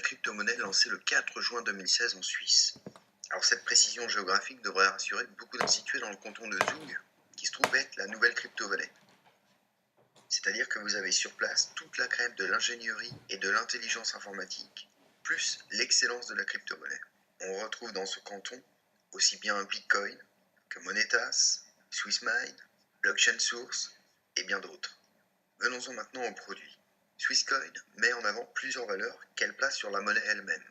crypto-monnaie lancée le 4 juin 2016 en Suisse. Alors cette précision géographique devrait rassurer beaucoup d'institués dans le canton de Zug, qui se trouve être la nouvelle crypto-monnaie. C'est-à-dire que vous avez sur place toute la crème de l'ingénierie et de l'intelligence informatique, plus l'excellence de la crypto-monnaie. On retrouve dans ce canton aussi bien Bitcoin que Monetas, Swissmine, Blockchain Source et bien d'autres. Venons-en maintenant aux produits. Swisscoin met en avant plusieurs valeurs qu'elle place sur la monnaie elle-même.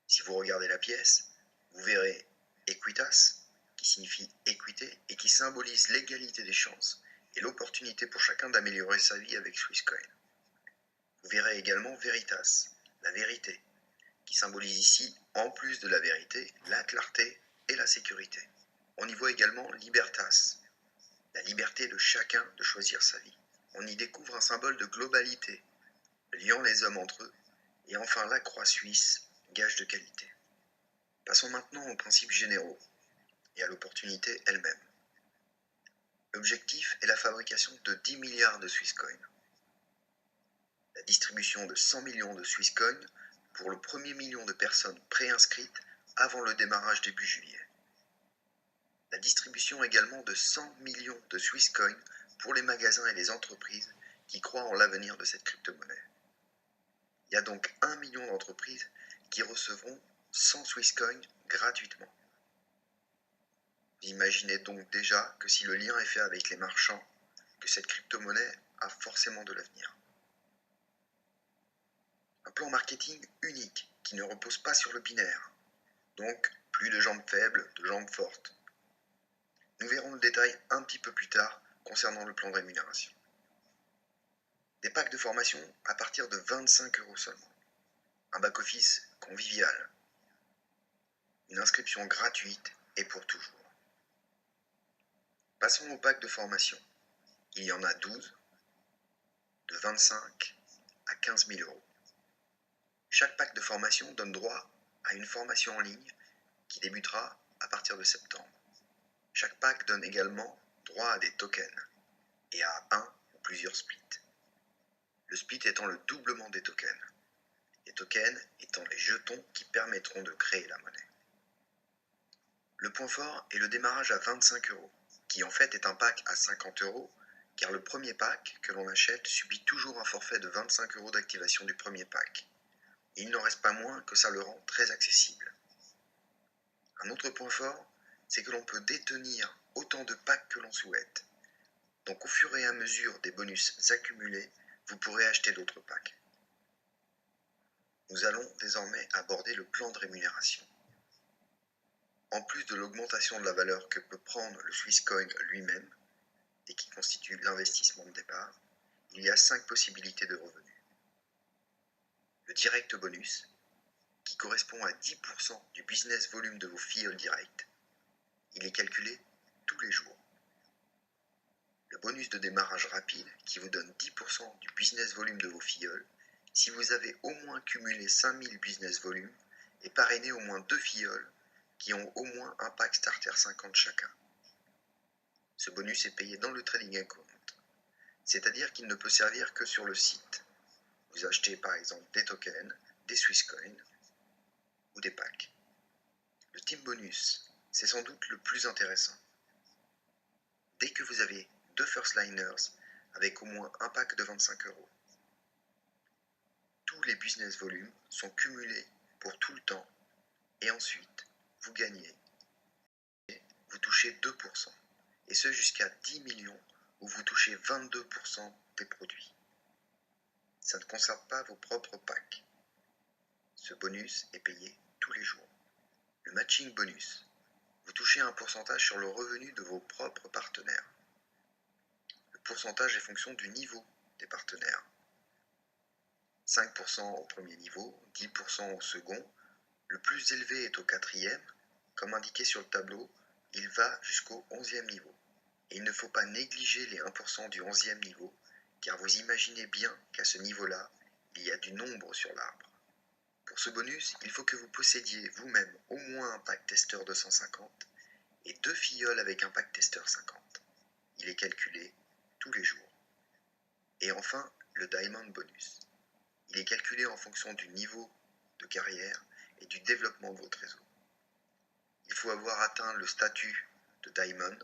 Si vous regardez la pièce, vous verrez Equitas, qui signifie équité et qui symbolise l'égalité des chances et l'opportunité pour chacun d'améliorer sa vie avec Swisscoin. Vous verrez également Veritas, la vérité, qui symbolise ici, en plus de la vérité, la clarté et la sécurité. On y voit également Libertas, la liberté de chacun de choisir sa vie. On y découvre un symbole de globalité, liant les hommes entre eux, et enfin la croix suisse, gage de qualité. Passons maintenant aux principes généraux et à l'opportunité elle-même. L'objectif est la fabrication de 10 milliards de Swisscoin, la distribution de 100 millions de Swisscoin pour le premier million de personnes préinscrites avant le démarrage début juillet. La distribution également de 100 millions de Swisscoin pour les magasins et les entreprises qui croient en l'avenir de cette crypto-monnaie. Il y a donc 1 million d'entreprises qui recevront 100 Swisscoin gratuitement. Vous imaginez donc déjà que si le lien est fait avec les marchands, que cette crypto-monnaie a forcément de l'avenir. Un plan marketing unique qui ne repose pas sur le binaire. Donc, plus de jambes faibles, de jambes fortes. Nous verrons le détail un petit peu plus tard concernant le plan de rémunération. Des packs de formation à partir de 25 € seulement. Un back-office convivial. Une inscription gratuite et pour toujours. Passons au pack de formation. Il y en a 12, de 25 à 15 000 €. Chaque pack de formation donne droit à une formation en ligne qui débutera à partir de septembre. Chaque pack donne également droit à des tokens et à un ou plusieurs splits. Le split étant le doublement des tokens. Les tokens étant les jetons qui permettront de créer la monnaie. Le point fort est le démarrage à 25 €, qui en fait est un pack à 50 €, car le premier pack que l'on achète subit toujours un forfait de 25 € d'activation du premier pack. Et il n'en reste pas moins que ça le rend très accessible. Un autre point fort, c'est que l'on peut détenir autant de packs que l'on souhaite. Donc au fur et à mesure des bonus accumulés, vous pourrez acheter d'autres packs. Nous allons désormais aborder le plan de rémunération. En plus de l'augmentation de la valeur que peut prendre le Swisscoin lui-même, et qui constitue l'investissement de départ, il y a 5 possibilités de revenus. Le direct bonus, qui correspond à 10% du business volume de vos filleuls directs. Il est calculé tous les jours. Le bonus de démarrage rapide, qui vous donne 10% du business volume de vos filleuls, si vous avez au moins cumulé 5000 business volume et parrainé au moins 2 filleuls qui ont au moins un pack starter 50 chacun. Ce bonus est payé dans le trading account, c'est-à-dire qu'il ne peut servir que sur le site. Vous achetez par exemple des tokens, des Swisscoin ou des packs. Le team bonus, c'est sans doute le plus intéressant. Dès que vous avez 2 first liners avec au moins un pack de 25 €, tous les business volumes sont cumulés pour tout le temps et ensuite vous gagnez et vous touchez 2%, et ce jusqu'à 10 millions où vous touchez 22% des produits. Ça ne concerne pas vos propres packs. Ce bonus est payé tous les jours. Le matching bonus, vous touchez un pourcentage sur le revenu de vos propres partenaires. Le pourcentage est fonction du niveau des partenaires. 5% au premier niveau, 10% au second. Le plus élevé est au quatrième. Comme indiqué sur le tableau, il va jusqu'au 11e niveau. Et il ne faut pas négliger les 1% du 11e niveau, car vous imaginez bien qu'à ce niveau-là, il y a du nombre sur l'arbre. Pour ce bonus, il faut que vous possédiez vous-même au moins un pack testeur 250 et 2 filleuls avec un pack testeur 50. Il est calculé tous les jours. Et enfin, le Diamond Bonus. Il est calculé en fonction du niveau de carrière et du développement de votre réseau. Il faut avoir atteint le statut de Diamond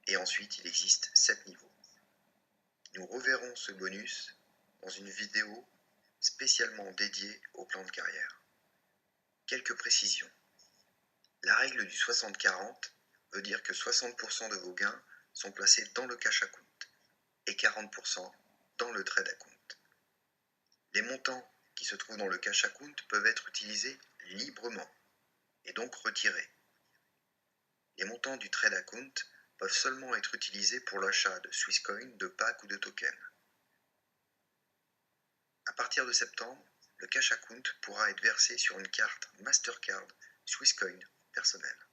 et ensuite il existe 7 niveaux. Nous reverrons ce bonus dans une vidéo spécialement dédiée au plan de carrière. Quelques précisions. La règle du 60-40 veut dire que 60% de vos gains sont placés dans le cash account et 40% dans le trade account. Les montants qui se trouvent dans le cash account peuvent être utilisés librement et donc retirés. Les montants du trade account peuvent seulement être utilisés pour l'achat de Swisscoin, de packs ou de tokens. À partir de septembre, le cash account pourra être versé sur une carte Mastercard Swisscoin personnelle.